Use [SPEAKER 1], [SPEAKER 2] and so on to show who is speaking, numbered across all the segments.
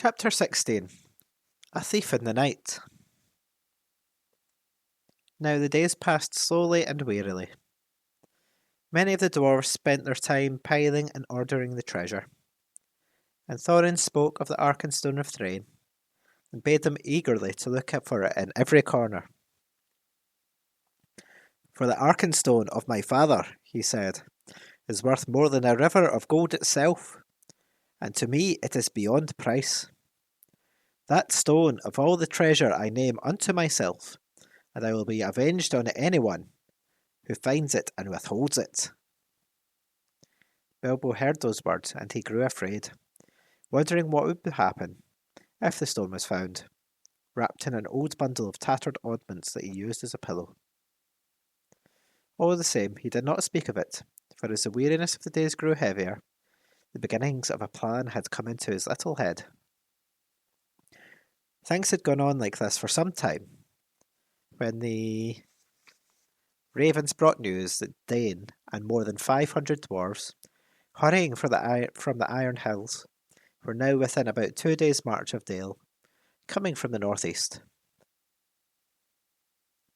[SPEAKER 1] Chapter 16. A Thief in the Night. Now the days passed slowly and wearily. Many of the dwarfs spent their time piling and ordering the treasure, and Thorin spoke of the Arkenstone of Thrain, and bade them eagerly to look out for it in every corner. "For the Arkenstone of my father," he said, "is worth more than a river of gold itself, and to me it is beyond price. That stone of all the treasure I name unto myself, and I will be avenged on anyone who finds it and withholds it." Bilbo heard those words, and he grew afraid, wondering what would happen if the stone was found, wrapped in an old bundle of tattered oddments that he used as a pillow. All the same, he did not speak of it, for as the weariness of the days grew heavier, the beginnings of a plan had come into his little head. Things had gone on like this for some time, when the ravens brought news that Dain and more than 500 dwarves, hurrying from the Iron Hills, were now within about 2 days' march of Dale, coming from the northeast.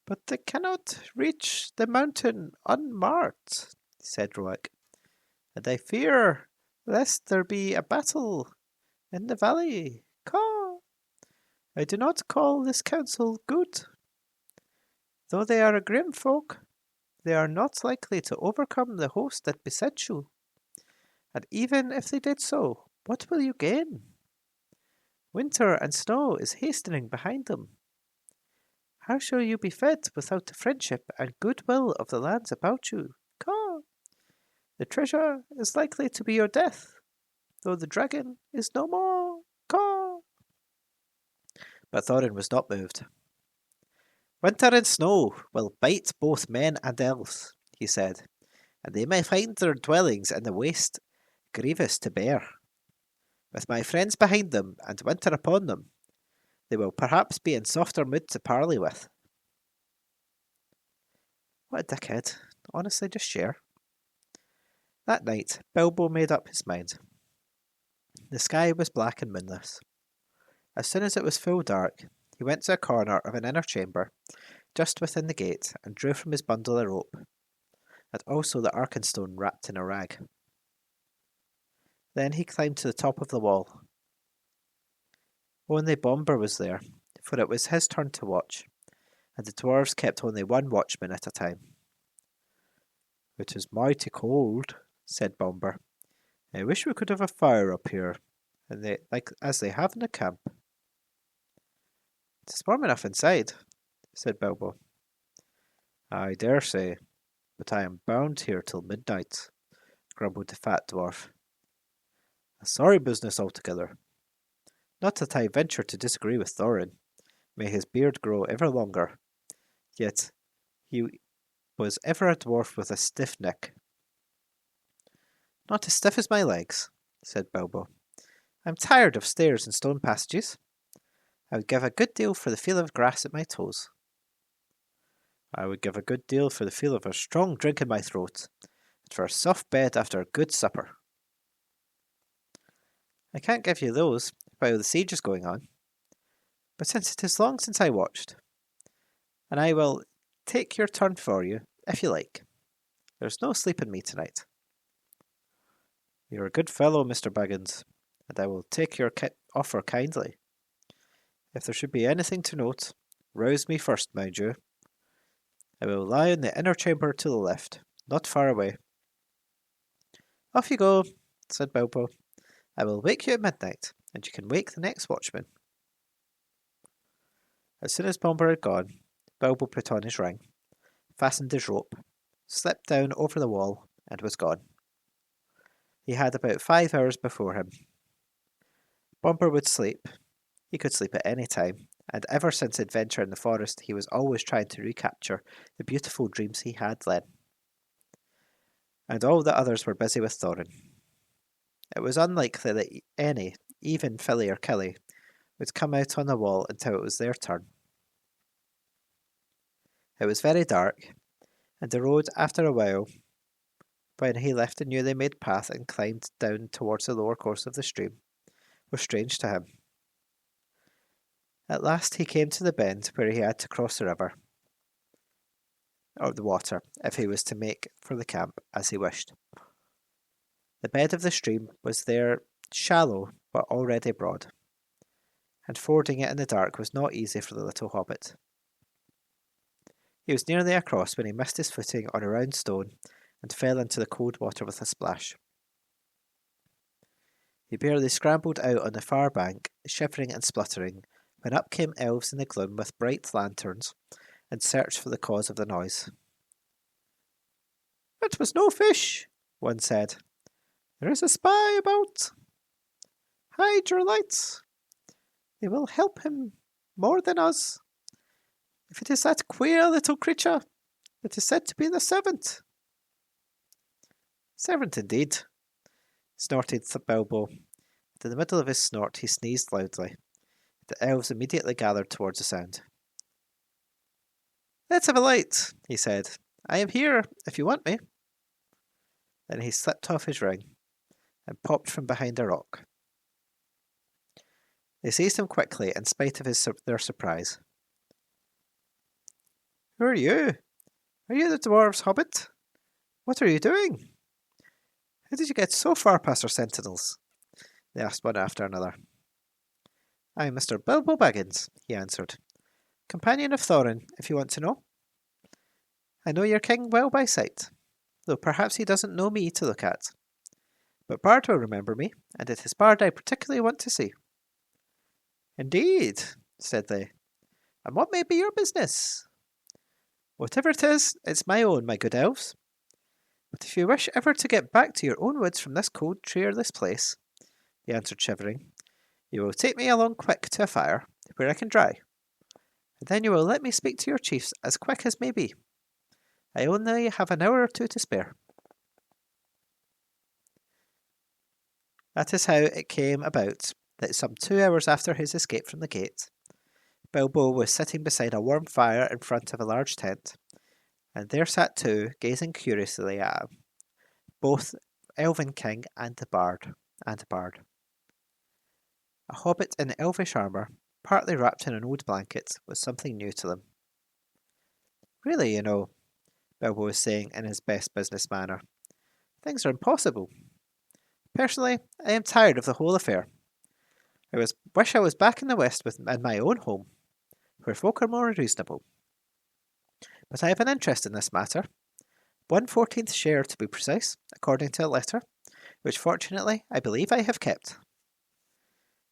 [SPEAKER 1] "But they cannot reach the mountain unmarked," said Roic, "and I fear lest there be a battle in the valley. Caw! I do not call this council good. Though they are a grim folk, they are not likely to overcome the host that besets you. And even if they did so, what will you gain? Winter and snow is hastening behind them. How shall you be fed without the friendship and goodwill of the lands about you? Caw! The treasure is likely to be your death, though the dragon is no more. Caw!" But Thorin was not moved. "Winter and snow will bite both men and elves," he said, "and they may find their dwellings in the waste grievous to bear. With my friends behind them and winter upon them, they will perhaps be in softer mood to parley with." What a dickhead. Honestly, just share. That night, Bilbo made up his mind. The sky was black and moonless. As soon as it was full dark, he went to a corner of an inner chamber, just within the gate, and drew from his bundle a rope, and also the Arkenstone wrapped in a rag. Then he climbed to the top of the wall. Only Bombur was there, for it was his turn to watch, and the dwarves kept only one watchman at a time. "It is mighty cold," said Bombur. "I wish we could have a fire up here, and as they have in the camp." "It is warm enough inside," said Bilbo. "I dare say, but I am bound here till midnight," grumbled the fat dwarf. "A sorry business altogether. Not that I venture to disagree with Thorin, may his beard grow ever longer, yet he was ever a dwarf with a stiff neck." "Not as stiff as my legs," said Bilbo. "I'm tired of stairs and stone passages. I would give a good deal for the feel of grass at my toes." "I would give a good deal for the feel of a strong drink in my throat, and for a soft bed after a good supper." "I can't give you those while the siege is going on, but since it is long since I watched, and I will take your turn for you, if you like. There's no sleep in me tonight." "You're a good fellow, Mr. Baggins, and I will take your offer kindly. If there should be anything to note, rouse me first, mind you. I will lie in the inner chamber to the left, not far away." "Off you go," said Bilbo. "I will wake you at midnight, and you can wake the next watchman." As soon as Bombur had gone, Bilbo put on his ring, fastened his rope, slipped down over the wall, and was gone. He had about 5 hours before him. Bombur would sleep. He could sleep at any time, and ever since adventure in the forest he was always trying to recapture the beautiful dreams he had then. And all the others were busy with Thorin. It was unlikely that any, even Filly or Killy, would come out on the wall until it was their turn. It was very dark, and the road, after a while, when he left the newly made path and climbed down towards the lower course of the stream, was strange to him. At last he came to the bend where he had to cross the river, or the water, if he was to make for the camp as he wished. The bed of the stream was there shallow but already broad, and fording it in the dark was not easy for the little hobbit. He was nearly across when he missed his footing on a round stone and fell into the cold water with a splash. He barely scrambled out on the far bank, shivering and spluttering, when up came elves in the gloom with bright lanterns and searched for the cause of the noise. "It was no fish," one said. "There is a spy about. Hide your lights. They will help him more than us. If it is that queer little creature that is said to be the servant." "Servant indeed," snorted Bilbo. In the middle of his snort he sneezed loudly. The elves immediately gathered towards the sound. "Let's have a light," he said. "I am here, if you want me." Then he slipped off his ring and popped from behind a rock. They seized him quickly, in spite of their surprise. "Who are you? Are you the dwarves' hobbit? What are you doing? How did you get so far past our sentinels?" they asked one after another. "I am Mr. Bilbo Baggins," he answered. "Companion of Thorin, if you want to know. I know your king well by sight, though perhaps he doesn't know me to look at. But Bard will remember me, and it is Bard I particularly want to see." "Indeed," said they. "And what may be your business?" "Whatever it is, it's my own, my good elves. But if you wish ever to get back to your own woods from this cold, cheerless place," he answered, shivering, "you will take me along quick to a fire, where I can dry, and then you will let me speak to your chiefs as quick as may be. I only have an hour or two to spare." That is how it came about that some 2 hours after his escape from the gate, Bilbo was sitting beside a warm fire in front of a large tent, and there sat two, gazing curiously at him, both Elven King and a bard. A hobbit in elvish armour, partly wrapped in an old blanket, was something new to them. "Really, you know," Bilbo was saying in his best business manner, "things are impossible. Personally, I am tired of the whole affair. Wish I was back in the West in my own home, where folk are more reasonable. But I have an interest in this matter, 1/14 share to be precise, according to a letter, which fortunately I believe I have kept."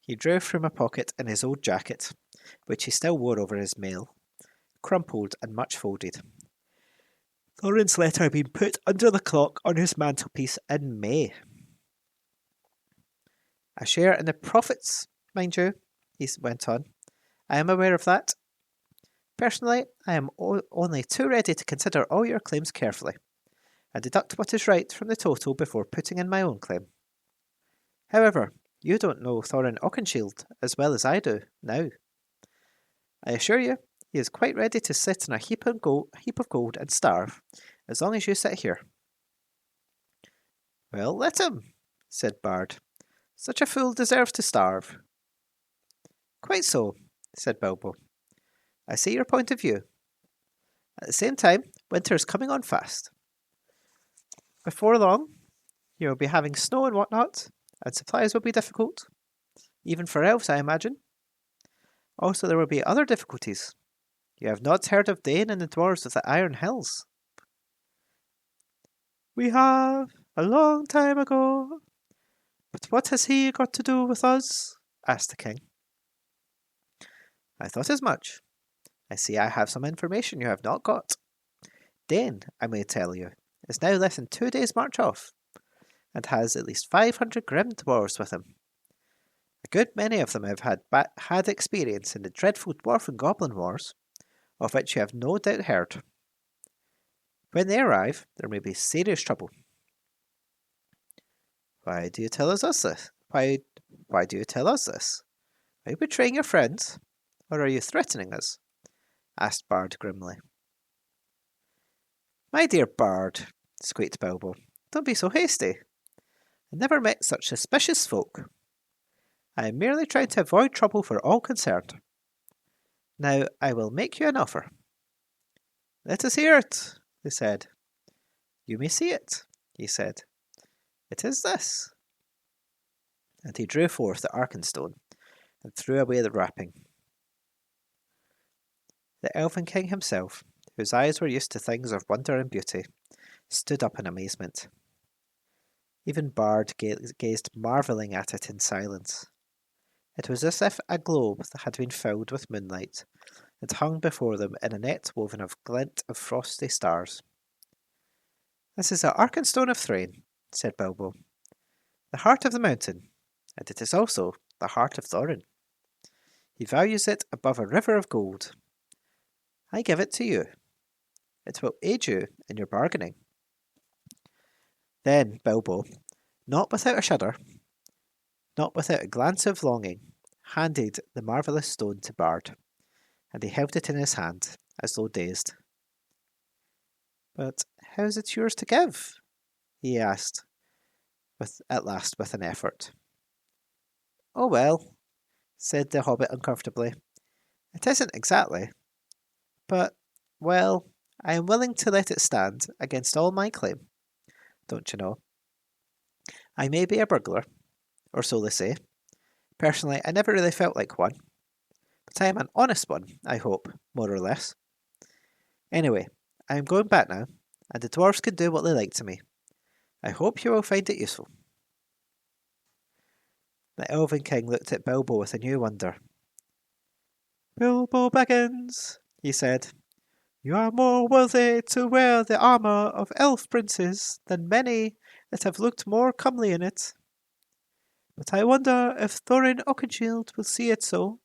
[SPEAKER 1] He drew from a pocket in his old jacket, which he still wore over his mail, crumpled and much folded. Thorin's letter had been put under the clock on his mantelpiece in May. "A share in the profits, mind you," he went on. "I am aware of that. Personally, I am only too ready to consider all your claims carefully, and deduct what is right from the total before putting in my own claim. However, you don't know Thorin Oakenshield as well as I do now. I assure you, he is quite ready to sit in a heap of gold and starve, as long as you sit here." "Well, let him," said Bard. "Such a fool deserves to starve." "Quite so," said Bilbo. "I see your point of view. At the same time, winter is coming on fast. Before long, you will be having snow and whatnot, and supplies will be difficult, even for elves, I imagine. Also, there will be other difficulties. You have not heard of Dain and the dwarves of the Iron Hills?" "We have, a long time ago. But what has he got to do with us?" asked the king. "I thought as much. I see I have some information you have not got. Dain, I may tell you, is now less than 2 days' march off, and has at least 500 grim dwarves with him. A good many of them have had experience in the dreadful dwarf and goblin wars, of which you have no doubt heard. When they arrive, there may be serious trouble." "Why do you tell us this? Why do you tell us this? Are you betraying your friends, or are you threatening us?" asked Bard grimly. "My dear Bard," squeaked Bilbo, "don't be so hasty. I never met such suspicious folk. I am merely trying to avoid trouble for all concerned. Now I will make you an offer. Let us hear it, they said. You may see it, he said. It is this. And he drew forth the Arkenstone and threw away the wrapping. The Elven King himself, whose eyes were used to things of wonder and beauty, stood up in amazement. Even Bard gazed marvelling at it in silence. It was as if a globe that had been filled with moonlight and hung before them in a net woven of glint of frosty stars. This is the Arkenstone of Thrain, said Bilbo, the heart of the mountain, and it is also the heart of Thorin. He values it above a river of gold. I give it to you. It will aid you in your bargaining. Then Bilbo, not without a shudder, not without a glance of longing, handed the marvellous stone to Bard, and he held it in his hand, as though dazed. But how is it yours to give? He asked, at last with an effort. Oh well, said the hobbit uncomfortably. It isn't exactly. But, well, I am willing to let it stand against all my claim. Don't you know? I may be a burglar, or so they say. Personally, I never really felt like one. But I am an honest one, I hope, more or less. Anyway, I am going back now, and the dwarves can do what they like to me. I hope you will find it useful. The Elven King looked at Bilbo with a new wonder. Bilbo Baggins, he said, you are more worthy to wear the armour of elf princes than many that have looked more comely in it. But I wonder if Thorin Oakenshield will see it so.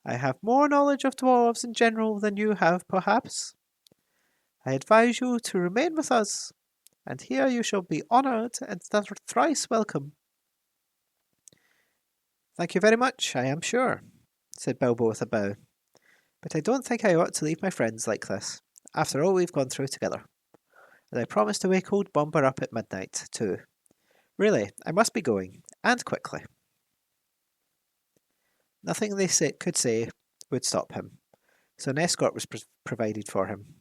[SPEAKER 1] I have more knowledge of dwarves in general than you have, perhaps. I advise you to remain with us, and here you shall be honoured and thrice welcome. Thank you very much, I am sure, said Bilbo with a bow. But I don't think I ought to leave my friends like this, after all we've gone through together. And I promised to wake old Bombur up at midnight, too. Really, I must be going, and quickly. Nothing they could say would stop him, so an escort was provided for him.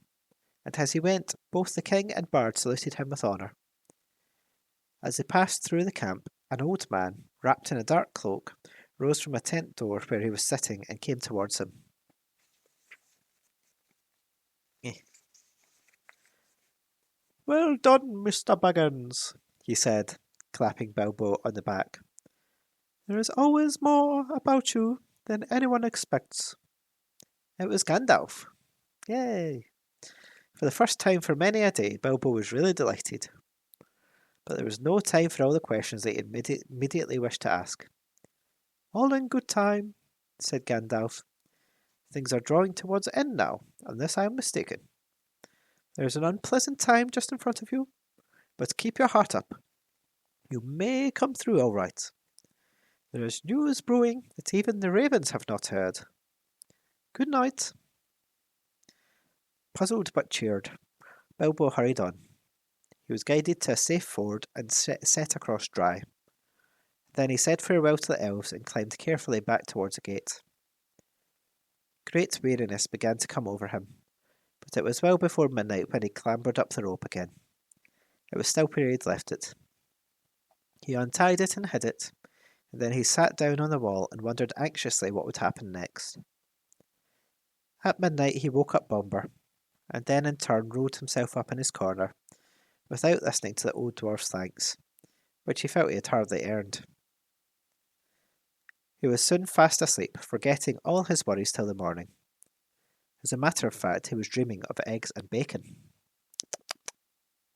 [SPEAKER 1] And as he went, both the king and Bard saluted him with honour. As they passed through the camp, an old man, wrapped in a dark cloak, rose from a tent door where he was sitting and came towards him. Well done, Mr. Baggins, he said, clapping Bilbo on the back. There is always more about you than anyone expects. It was Gandalf. Yay! For the first time for many a day, Bilbo was really delighted. But there was no time for all the questions that he immediately wished to ask. All in good time, said Gandalf. Things are drawing towards the end now, unless I am mistaken. There is an unpleasant time just in front of you, but keep your heart up. You may come through all right. There is news brewing that even the ravens have not heard. Good night. Puzzled but cheered, Bilbo hurried on. He was guided to a safe ford and set across dry. Then he said farewell to the elves and climbed carefully back towards the gate. Great weariness began to come over him, but it was well before midnight when he clambered up the rope again. It was still where he had left it. He untied it and hid it, and then he sat down on the wall and wondered anxiously what would happen next. At midnight he woke up Bombur, and then in turn rolled himself up in his corner, without listening to the old dwarf's thanks, which he felt he had hardly earned. He was soon fast asleep, forgetting all his worries till the morning. As a matter of fact, he was dreaming of eggs and bacon.